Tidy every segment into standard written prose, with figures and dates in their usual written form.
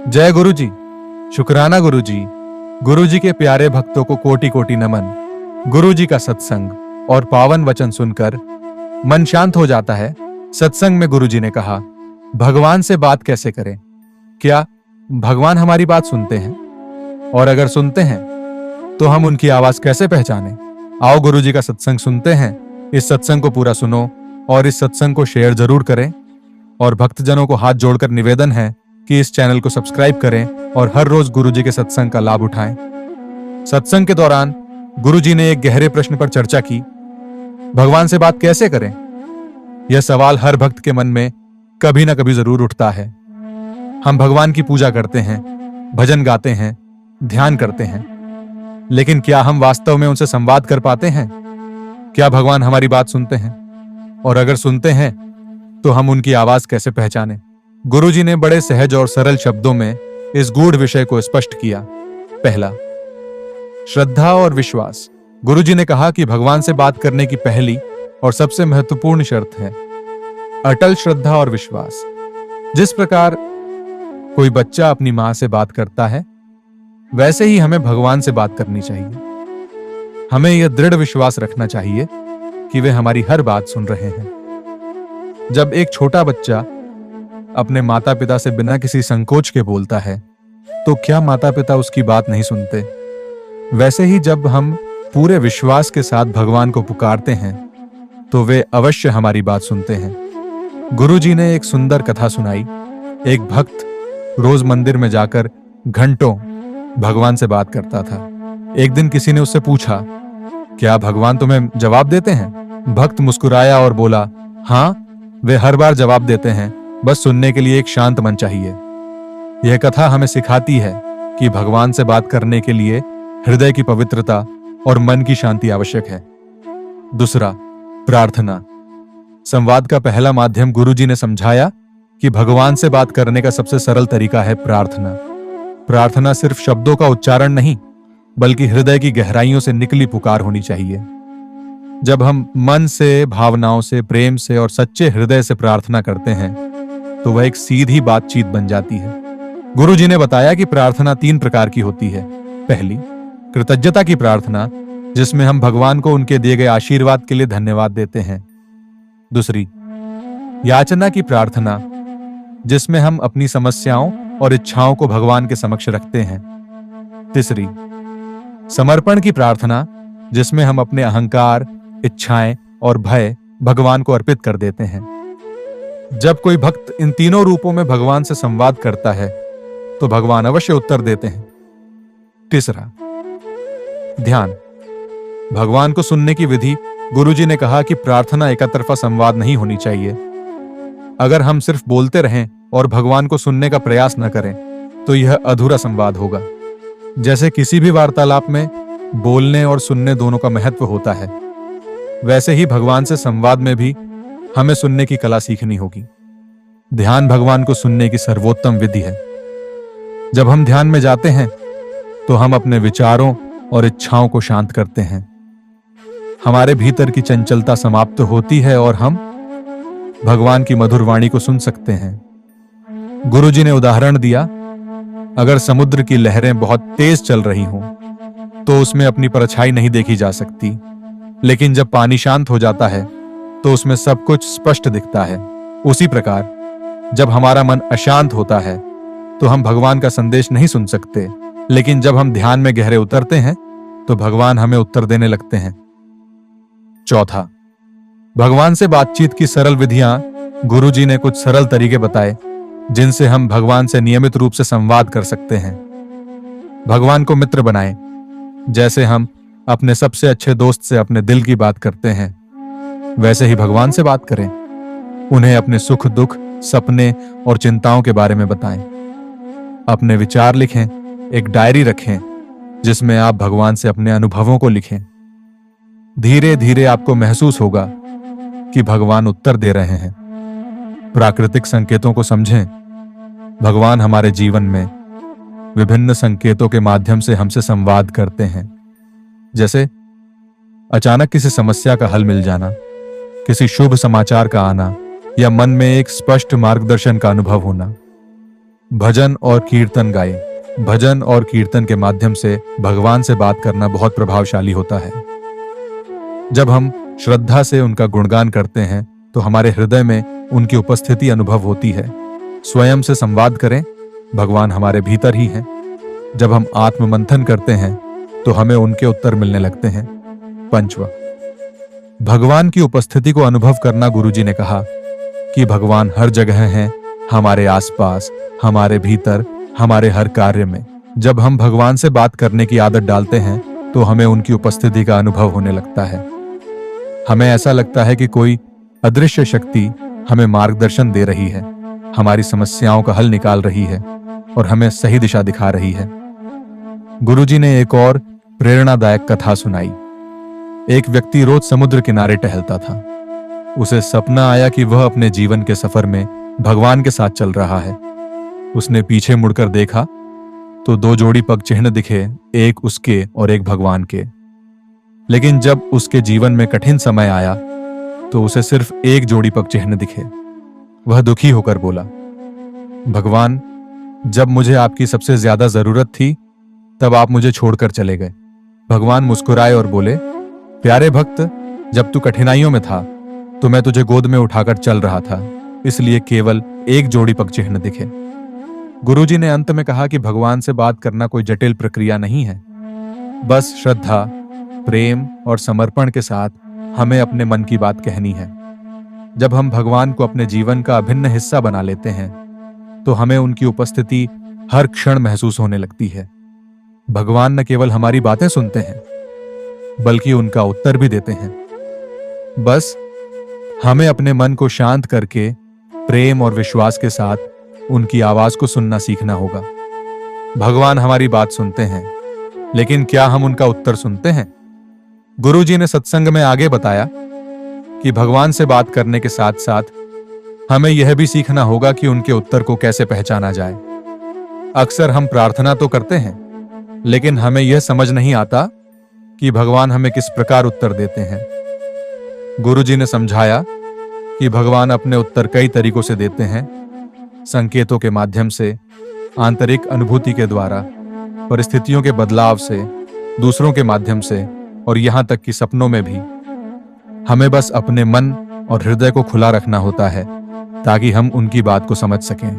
जय गुरु जी। शुक्राना गुरु जी। गुरु जी के प्यारे भक्तों को कोटि कोटि नमन। गुरु जी का सत्संग और पावन वचन सुनकर मन शांत हो जाता है। सत्संग में गुरु जी ने कहा, भगवान से बात कैसे करें? क्या भगवान हमारी बात सुनते हैं? और अगर सुनते हैं तो हम उनकी आवाज कैसे पहचानें? आओ गुरु जी का सत्संग सुनते हैं। इस सत्संग को पूरा सुनो और इस सत्संग को शेयर जरूर करें। और भक्तजनों को हाथ जोड़कर निवेदन है कि इस चैनल को सब्सक्राइब करें और हर रोज गुरु जी के सत्संग का लाभ उठाएं। सत्संग के दौरान गुरु जी ने एक गहरे प्रश्न पर चर्चा की, भगवान से बात कैसे करें? यह सवाल हर भक्त के मन में कभी ना कभी जरूर उठता है। हम भगवान की पूजा करते हैं, भजन गाते हैं, ध्यान करते हैं, लेकिन क्या हम वास्तव में उनसे संवाद कर पाते हैं? क्या भगवान हमारी बात सुनते हैं? और अगर सुनते हैं तो हम उनकी आवाज कैसे पहचानें? गुरु जी ने बड़े सहज और सरल शब्दों में इस गूढ़ विषय को स्पष्ट किया। पहला, श्रद्धा और विश्वास। गुरु जी ने कहा कि भगवान से बात करने की पहली और सबसे महत्वपूर्ण शर्त है अटल श्रद्धा और विश्वास। जिस प्रकार कोई बच्चा अपनी मां से बात करता है, वैसे ही हमें भगवान से बात करनी चाहिए। हमें यह दृढ़ विश्वास रखना चाहिए कि वे हमारी हर बात सुन रहे हैं। जब एक छोटा बच्चा अपने माता पिता से बिना किसी संकोच के बोलता है, तो क्या माता पिता उसकी बात नहीं सुनते? वैसे ही जब हम पूरे विश्वास के साथ भगवान को पुकारते हैं, तो वे अवश्य हमारी बात सुनते हैं। गुरु जी ने एक सुंदर कथा सुनाई। एक भक्त रोज मंदिर में जाकर घंटों भगवान से बात करता था। एक दिन किसी ने उससे पूछा, क्या भगवान तुम्हें जवाब देते हैं? भक्त मुस्कुराया और बोला, हाँ, वे हर बार जवाब देते हैं, बस सुनने के लिए एक शांत मन चाहिए। यह कथा हमें सिखाती है कि भगवान से बात करने के लिए हृदय की पवित्रता और मन की शांति आवश्यक है। दूसरा, प्रार्थना। संवाद का पहला माध्यम गुरु जी ने समझाया कि भगवान से बात करने का सबसे सरल तरीका है प्रार्थना। प्रार्थना सिर्फ शब्दों का उच्चारण नहीं, बल्कि हृदय की गहराइयों से निकली पुकार होनी चाहिए। जब हम मन से, भावनाओं से, प्रेम से और सच्चे हृदय से प्रार्थना करते हैं, तो वह एक सीधी बातचीत बन जाती है। गुरु जी ने बताया कि प्रार्थना 3 प्रकार की होती है। पहली, कृतज्ञता की प्रार्थना, जिसमें हम भगवान को उनके दिए गए आशीर्वाद के लिए धन्यवाद देते हैं। दूसरी, याचना की प्रार्थना, जिसमें हम अपनी समस्याओं और इच्छाओं को भगवान के समक्ष रखते हैं। तीसरी, समर्पण की प्रार्थना, जिसमें हम अपने अहंकार, इच्छाएं और भय भगवान को अर्पित कर देते हैं। जब कोई भक्त इन तीनों रूपों में भगवान से संवाद करता है, तो भगवान अवश्य उत्तर देते हैं। तीसरा, ध्यान। भगवान को सुनने की विधि। गुरु जी ने कहा कि प्रार्थना एकतरफा संवाद नहीं होनी चाहिए। अगर हम सिर्फ बोलते रहें और भगवान को सुनने का प्रयास न करें, तो यह अधूरा संवाद होगा। जैसे किसी भी वार्तालाप में बोलने और सुनने दोनों का महत्व होता है, वैसे ही भगवान से संवाद में भी हमें सुनने की कला सीखनी होगी। ध्यान भगवान को सुनने की सर्वोत्तम विधि है। जब हम ध्यान में जाते हैं, तो हम अपने विचारों और इच्छाओं को शांत करते हैं। हमारे भीतर की चंचलता समाप्त होती है और हम भगवान की मधुर वाणी को सुन सकते हैं। गुरु जी ने उदाहरण दिया, अगर समुद्र की लहरें बहुत तेज चल रही हों, तो उसमें अपनी परछाई नहीं देखी जा सकती, लेकिन जब पानी शांत हो जाता है, तो उसमें सब कुछ स्पष्ट दिखता है। उसी प्रकार जब हमारा मन अशांत होता है, तो हम भगवान का संदेश नहीं सुन सकते, लेकिन जब हम ध्यान में गहरे उतरते हैं, तो भगवान हमें उत्तर देने लगते हैं। चौथा, भगवान से बातचीत की सरल विधियां। गुरु जी ने कुछ सरल तरीके बताए, जिनसे हम भगवान से नियमित रूप से संवाद कर सकते हैं। भगवान को मित्र बनाएं। जैसे हम अपने सबसे अच्छे दोस्त से अपने दिल की बात करते हैं, वैसे ही भगवान से बात करें। उन्हें अपने सुख दुख, सपने और चिंताओं के बारे में बताएं। अपने विचार लिखें, एक डायरी रखें जिसमें आप भगवान से अपने अनुभवों को लिखें। धीरे धीरे आपको महसूस होगा कि भगवान उत्तर दे रहे हैं। प्राकृतिक संकेतों को समझें। भगवान हमारे जीवन में विभिन्न संकेतों के माध्यम से हमसे संवाद करते हैं, जैसे अचानक किसी समस्या का हल मिल जाना, किसी शुभ समाचार का आना या मन में एक स्पष्ट मार्गदर्शन का अनुभव होना। भजन और कीर्तन गाएं। भजन और कीर्तन के माध्यम से भगवान से बात करना बहुत प्रभावशाली होता है। जब हम श्रद्धा से उनका गुणगान करते हैं तो हमारे हृदय में उनकी उपस्थिति अनुभव होती है। स्वयं से संवाद करें, भगवान हमारे भीतर ही हैं। जब हम आत्म मंथन करते हैं तो हमें उनके उत्तर मिलने लगते हैं। पंचवा, भगवान की उपस्थिति को अनुभव करना। गुरुजी ने कहा कि भगवान हर जगह हैं, हमारे आसपास, हमारे भीतर, हमारे हर कार्य में। जब हम भगवान से बात करने की आदत डालते हैं तो हमें उनकी उपस्थिति का अनुभव होने लगता है। हमें ऐसा लगता है कि कोई अदृश्य शक्ति हमें मार्गदर्शन दे रही है, हमारी समस्याओं का हल निकाल रही है और हमें सही दिशा दिखा रही है। गुरुजी ने एक और प्रेरणादायक कथा सुनाई। एक व्यक्ति रोज समुद्र किनारे टहलता था। उसे सपना आया कि वह अपने जीवन के सफर में भगवान के साथ चल रहा है। उसने पीछे मुड़कर देखा तो 2 जोड़ी पग चिन्ह दिखे, एक उसके और एक भगवान के। लेकिन जब उसके जीवन में कठिन समय आया तो उसे सिर्फ 1 जोड़ी पग चिन्ह दिखे। वह दुखी होकर बोला, भगवान, जब मुझे आपकी सबसे ज्यादा जरूरत थी तब आप मुझे छोड़कर चले गए। भगवान मुस्कुराए और बोले, प्यारे भक्त, जब तू कठिनाइयों में था तो मैं तुझे गोद में उठाकर चल रहा था, इसलिए केवल 1 जोड़ी पग चिन्ह दिखे। गुरुजी ने अंत में कहा कि भगवान से बात करना कोई जटिल प्रक्रिया नहीं है। बस श्रद्धा, प्रेम और समर्पण के साथ हमें अपने मन की बात कहनी है। जब हम भगवान को अपने जीवन का अभिन्न हिस्सा बना लेते हैं तो हमें उनकी उपस्थिति हर क्षण महसूस होने लगती है। भगवान न केवल हमारी बातें सुनते हैं बल्कि उनका उत्तर भी देते हैं। बस हमें अपने मन को शांत करके प्रेम और विश्वास के साथ उनकी आवाज को सुनना सीखना होगा। भगवान हमारी बात सुनते हैं, लेकिन क्या हम उनका उत्तर सुनते हैं? गुरुजी ने सत्संग में आगे बताया कि भगवान से बात करने के साथ साथ हमें यह भी सीखना होगा कि उनके उत्तर को कैसे पहचाना जाए। अक्सर हम प्रार्थना तो करते हैं, लेकिन हमें यह समझ नहीं आता कि भगवान हमें किस प्रकार उत्तर देते हैं। गुरुजी ने समझाया कि भगवान अपने उत्तर कई तरीकों से देते हैं, संकेतों के माध्यम से, आंतरिक अनुभूति के द्वारा, परिस्थितियों के बदलाव से, दूसरों के माध्यम से और यहां तक कि सपनों में भी। हमें बस अपने मन और हृदय को खुला रखना होता है ताकि हम उनकी बात को समझ सकें।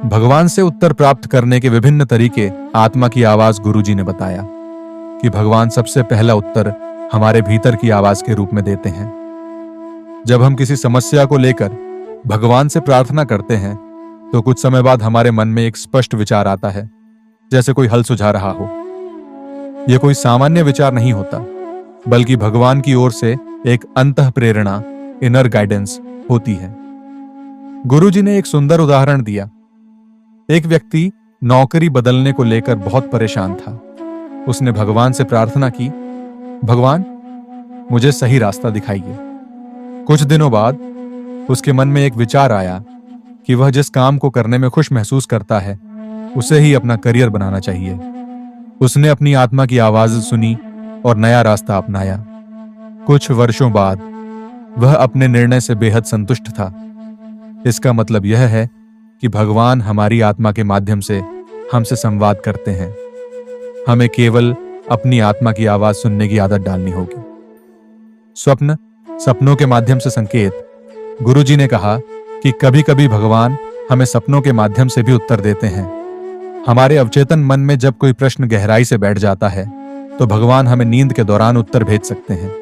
भगवान से उत्तर प्राप्त करने के विभिन्न तरीके आत्मा की आवाज गुरुजी ने बताया कि भगवान सबसे पहला उत्तर हमारे भीतर की आवाज के रूप में देते हैं। जब हम किसी समस्या को लेकर भगवान से प्रार्थना करते हैं तो कुछ समय बाद हमारे मन में एक स्पष्ट विचार आता है, जैसे कोई हल सुझा रहा हो। यह कोई सामान्य विचार नहीं होता, बल्कि भगवान की ओर से एक अंतः प्रेरणा, इनर गाइडेंस होती है। गुरुजी ने एक सुंदर उदाहरण दिया। एक व्यक्ति नौकरी बदलने को लेकर बहुत परेशान था। उसने भगवान से प्रार्थना की, भगवान, मुझे सही रास्ता दिखाइए। कुछ दिनों बाद उसके मन में एक विचार आया कि वह जिस काम को करने में खुश महसूस करता है उसे ही अपना करियर बनाना चाहिए। उसने अपनी आत्मा की आवाज सुनी और नया रास्ता अपनाया। कुछ वर्षों बाद वह अपने निर्णय से बेहद संतुष्ट था। इसका मतलब यह है कि भगवान हमारी आत्मा के माध्यम से हमसे संवाद करते हैं। हमें केवल अपनी आत्मा की आवाज सुनने की आदत डालनी होगी। स्वप्न, सपनों के माध्यम से संकेत। गुरुजी ने कहा कि कभी-कभी भगवान हमें सपनों के माध्यम से भी उत्तर देते हैं। हमारे अवचेतन मन में जब कोई प्रश्न गहराई से बैठ जाता है तो भगवान हमें नींद के दौरान उत्तर भेज सकते हैं।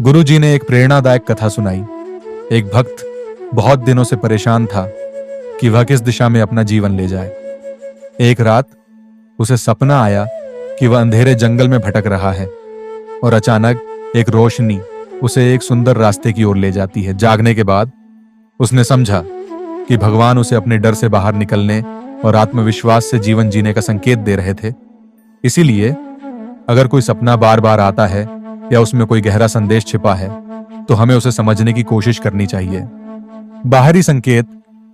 गुरुजी ने एक प्रेरणादायक कथा सुनाई। एक भक्त बहुत दिनों से परेशान था कि वह किस दिशा में अपना जीवन ले जाए। एक रात उसे सपना आया कि वह अंधेरे जंगल में भटक रहा है और अचानक एक रोशनी उसे एक सुंदर रास्ते की ओर ले जाती है। जागने के बाद उसने समझा कि भगवान उसे अपने डर से बाहर निकलने और आत्मविश्वास से जीवन जीने का संकेत दे रहे थे। इसीलिए अगर कोई सपना बार बार आता है या उसमें कोई गहरा संदेश छिपा है तो हमें उसे समझने की कोशिश करनी चाहिए। बाहरी संकेत,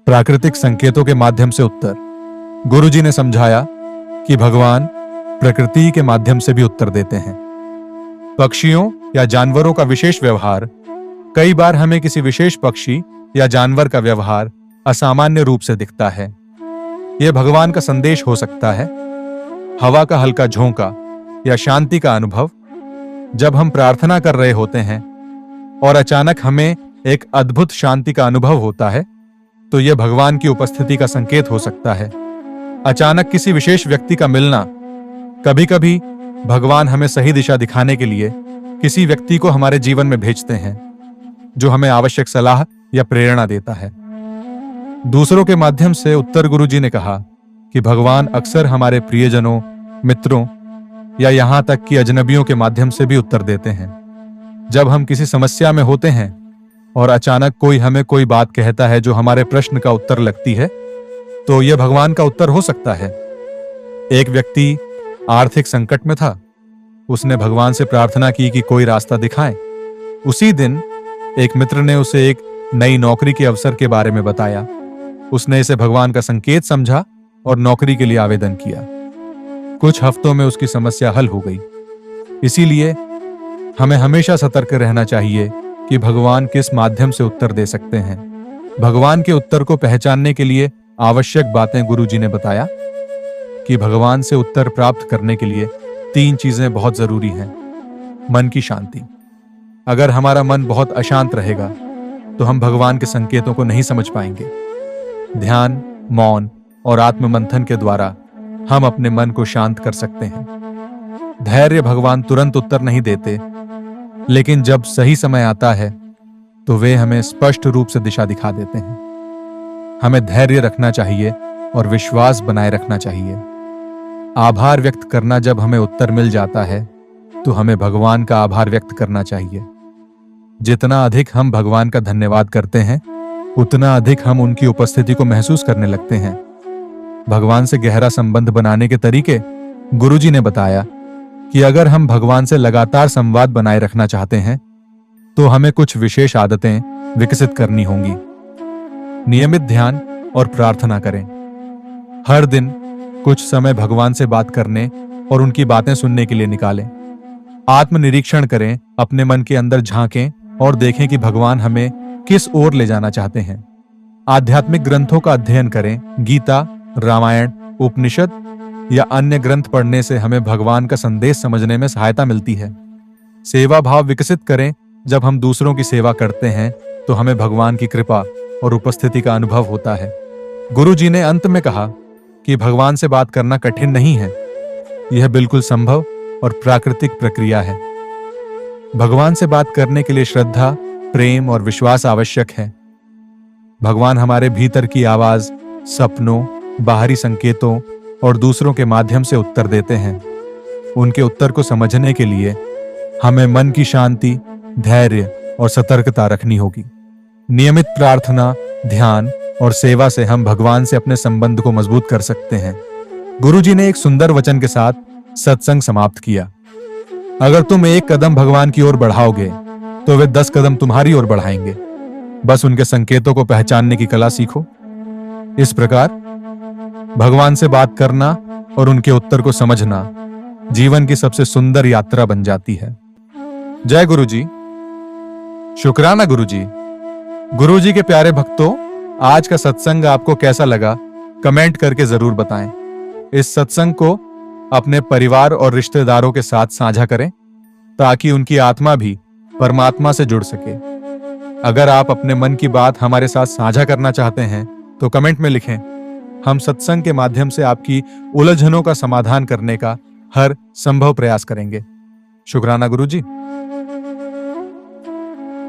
प्राकृतिक संकेतों के माध्यम से उत्तर। गुरुजी ने समझाया कि भगवान प्रकृति के माध्यम से भी उत्तर देते हैं। पक्षियों या जानवरों का विशेष व्यवहार। कई बार हमें किसी विशेष पक्षी या जानवर का व्यवहार असामान्य रूप से दिखता है। यह भगवान का संदेश हो सकता है, हवा का हल्का झोंका या शांति का अनुभव। जब हम प्रार्थना कर रहे होते हैं और अचानक हमें एक अद्भुत शांति का अनुभव होता है, तो यह भगवान की उपस्थिति का संकेत हो सकता है। अचानक किसी विशेष व्यक्ति का मिलना, कभी कभी भगवान हमें सही दिशा दिखाने के लिए किसी व्यक्ति को हमारे जीवन में भेजते हैं जो हमें आवश्यक सलाह या प्रेरणा देता है। दूसरों के माध्यम से उत्तर गुरुजी ने कहा कि भगवान अक्सर हमारे प्रियजनों, मित्रों या यहां तक कि अजनबियों के माध्यम से भी उत्तर देते हैं। जब हम किसी समस्या में होते हैं और अचानक कोई हमें कोई बात कहता है जो हमारे प्रश्न का उत्तर लगती है, तो यह भगवान का उत्तर हो सकता है। एक व्यक्ति आर्थिक संकट में था। उसने भगवान से प्रार्थना की कि कोई रास्ता दिखाएं। उसी दिन एक मित्र ने उसे एक नई नौकरी के अवसर के बारे में बताया। उसने इसे भगवान का संकेत समझा और नौकरी के लिए आवेदन किया। कुछ हफ्तों में उसकी समस्या हल हो गई। इसीलिए हमें हमेशा सतर्क रहना चाहिए कि भगवान किस माध्यम से उत्तर दे सकते हैं। भगवान के उत्तर को पहचानने के लिए आवश्यक बातें गुरुजी ने बताया कि भगवान से उत्तर प्राप्त करने के लिए 3 चीजें बहुत जरूरी हैं। मन की शांति। अगर हमारा मन बहुत अशांत रहेगा तो हम भगवान के संकेतों को नहीं समझ पाएंगे। ध्यान, मौन और आत्ममंथन के द्वारा हम अपने मन को शांत कर सकते हैं। धैर्य। भगवान तुरंत उत्तर नहीं देते, लेकिन जब सही समय आता है तो वे हमें स्पष्ट रूप से दिशा दिखा देते हैं। हमें धैर्य रखना चाहिए और विश्वास बनाए रखना चाहिए। आभार व्यक्त करना। जब हमें उत्तर मिल जाता है तो हमें भगवान का आभार व्यक्त करना चाहिए। जितना अधिक हम भगवान का धन्यवाद करते हैं, उतना अधिक हम उनकी उपस्थिति को महसूस करने लगते हैं। भगवान से गहरा संबंध बनाने के तरीके गुरुजी ने बताया कि अगर हम भगवान से लगातार संवाद बनाए रखना चाहते हैं तो हमें कुछ विशेष आदतें विकसित करनी होंगी। नियमित ध्यान और प्रार्थना करें। हर दिन कुछ समय भगवान से बात करने और उनकी बातें सुनने के लिए निकालें। आत्मनिरीक्षण करें। अपने मन के अंदर झांकें और देखें कि भगवान हमें किस ओर ले जाना चाहते हैं। आध्यात्मिक ग्रंथों का अध्ययन करें। गीता, रामायण, उपनिषद या अन्य ग्रंथ पढ़ने से हमें भगवान का संदेश समझने में सहायता मिलती है। सेवा भाव विकसित करें। जब हम दूसरों की सेवा करते हैं तो हमें भगवान की कृपा और उपस्थिति का अनुभव होता है। गुरुजी ने अंत में कहा कि भगवान से बात करना कठिन नहीं है। यह बिल्कुल संभव और प्राकृतिक प्रक्रिया है। भगवान से बात करने के लिए श्रद्धा, प्रेम और विश्वास आवश्यक है। भगवान हमारे भीतर की आवाज, सपनों, बाहरी संकेतों और दूसरों के माध्यम से उत्तर देते हैं। उनके उत्तर को समझने के लिए हमें मन की शांति, धैर्य और सतर्कता रखनी होगी। नियमित प्रार्थना, ध्यान और सेवा से हम भगवान से अपने संबंध को मजबूत कर सकते हैं। गुरुजी ने एक सुंदर वचन के साथ सत्संग समाप्त किया। अगर तुम एक कदम भगवान की ओर बढ़ाओगे तो वे 10 कदम तुम्हारी ओर बढ़ाएंगे। बस उनके संकेतों को पहचानने की कला सीखो। इस प्रकार भगवान से बात करना और उनके उत्तर को समझना जीवन की सबसे सुंदर यात्रा बन जाती है। जय गुरुजी। शुक्राना गुरुजी। गुरुजी के प्यारे भक्तों, आज का सत्संग आपको कैसा लगा कमेंट करके जरूर बताएं। इस सत्संग को अपने परिवार और रिश्तेदारों के साथ साझा करें ताकि उनकी आत्मा भी परमात्मा से जुड़ सके। अगर आप अपने मन की बात हमारे साथ साझा करना चाहते हैं तो कमेंट में लिखें। हम सत्संग के माध्यम से आपकी उलझनों का समाधान करने का हर संभव प्रयास करेंगे। शुक्राना गुरुजी।